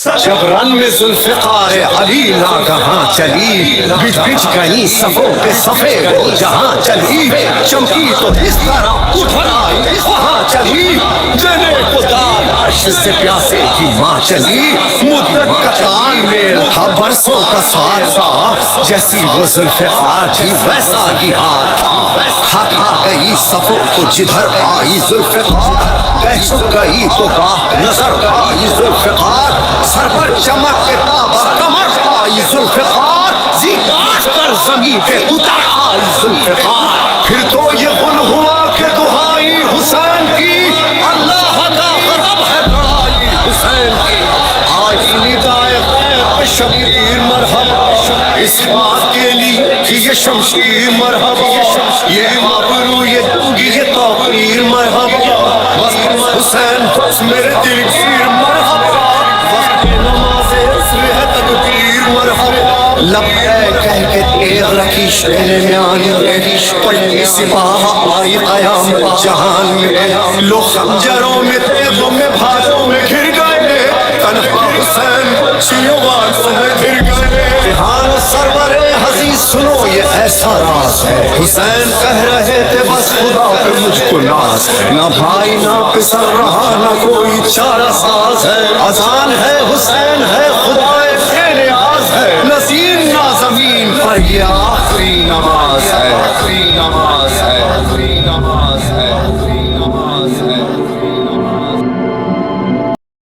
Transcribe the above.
جب رن میں ذوالفقار علی ناگہاں چلی، بچ بچ گئی صفوں کے صفے وہ جہاں چلی، چمکی تو اس طرح اٹھائی وہاں چلی، دینے کو داد عرش سے پیاسے کی ماں چلی، مدت کا تال میل تھا برسوں کا ساتھ تھا، جیسی وہ ذوالفقار تھی ویسا ہی ہاتھ تھا، کھا گئی صفوں کو جدھر آئی ذوالفقار، کہہ گئی تو گاہ نظر آئی ذوالفقار، سر پر چمک کے تابا کمر آئی ذوالفقار، زیکاٹ کر زمین پہ اتر آئی ذوالفقار، پھر تو یہ غل ہوا کہ دہائی حسین کی، اللہ کا غضب ہے بڑائی حسین کی، آئی ندائے غیب شبیر مرحبا، اس بات کے لیے کہ یہ شمشیر مرحبا، یہ مبرو یہ دنگی یہ توقیر مرحبا، حسین بس میرے دل گیر مرحبا، وقت نماز عصر ہے تکبیر مرحبا، لب ہے کہہ کے تیغ رکھی شہر میان میں، پڑی سپاہ آئی قیام جہان میں، لوگ خنجروں میں تیغوں میں بھاجوں میں گھر گئے، تنہا حسین چیوں والوں میں گھر گئے، جہان سرور حزین سنو یہ ایسا راز ہے، حسین کہہ رہے تھے بس خدا پہ مجھ کو ناز ہے، نہ بھائی نہ پسر رہا نہ کوئی چارہ ساز ہے، اذان ہے حسین ہے خدا بے نیاز ہے، نہ زین نہ زمین پر یہ آخری نماز ہے، آخری نماز ہے۔